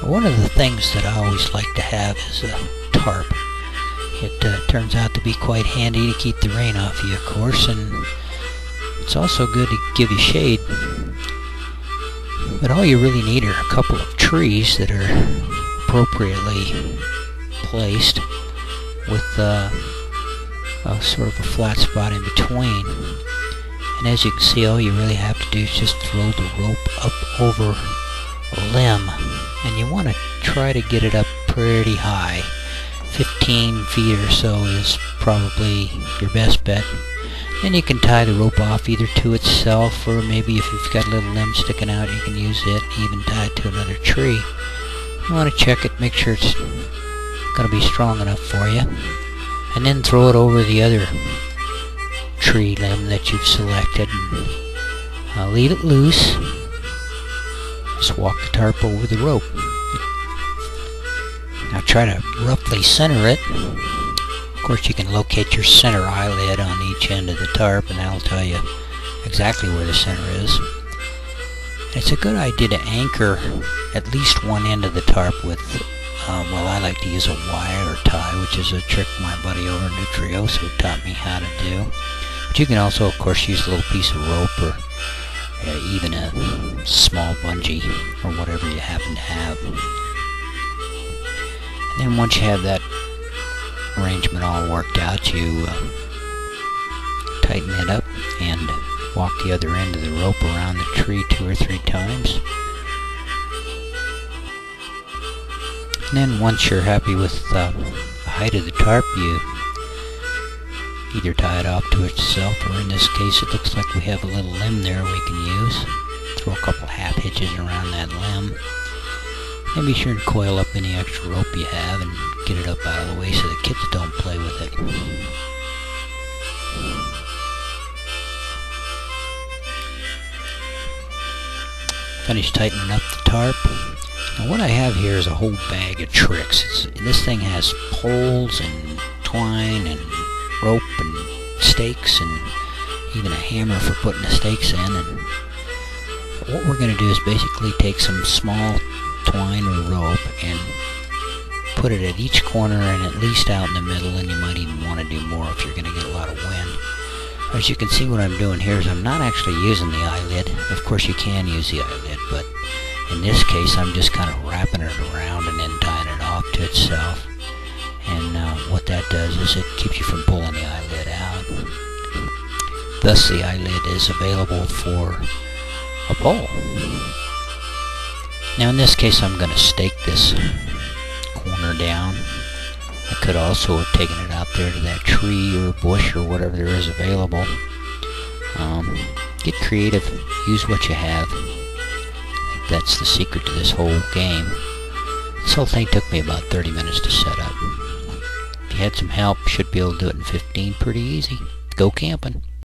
One of the things that I always like to have is a tarp. It turns out to be quite handy to keep the rain off you, of course, and it's also good to give you shade. But all you really need are a couple of trees that are appropriately placed with a sort of a flat spot in between. And as you can see, all you really have to do is just throw the rope up over a limb, and you want to try to get it up pretty high. 15 feet or so is probably your best bet. Then you can tie the rope off either to itself, or maybe if you've got a little limb sticking out, you can use it, even tie it to another tree. You want to check it, make sure it's going to be strong enough for you, and then throw it over the other tree limb that you've selected, and leave it loose. Just walk the tarp over the rope. Now try to roughly center it. Of course, you can locate your center eyelid on each end of the tarp, and that'll tell you exactly where the center is. It's a good idea to anchor at least one end of the tarp with, well, I like to use a wire tie, which is a trick my buddy over at Nutrioso taught me how to do. But you can also, of course, use a little piece of rope, or even a small bungee, or whatever you happen to have. And then once you have that arrangement all worked out, you tighten it up and walk the other end of the rope around the tree 2 or 3 times. And then once you're happy with the height of the tarp, you either tie it off to itself, or in this case it looks like we have a little limb there we can use. Throw a couple half hitches around that limb. And be sure to coil up any extra rope you have and get it up out of the way so the kids don't play with it. Finish tightening up the tarp. Now what I have here is a whole bag of tricks. This thing has poles and twine and rope and stakes and even a hammer for putting the stakes in. And what we're going to do is basically take some small twine or rope and put it at each corner and at least out in the middle, and you might even want to do more if you're going to get a lot of wind. As you can see, what I'm doing here is I'm not actually using the eyelid. Of course you can use the eyelid, but in this case I'm just kind of wrapping it around and then tying it off to itself. And what that does is it keeps you from pulling the eyelid out. Thus the eyelid is available for a pole. Now in this case I'm going to stake this corner down. I could also have taken it out there to that tree or bush or whatever there is available. Get creative, use what you have. I think that's the secret to this whole game. This whole thing took me about 30 minutes to set up. If you had some help, you should be able to do it in 15 pretty easy. Go camping.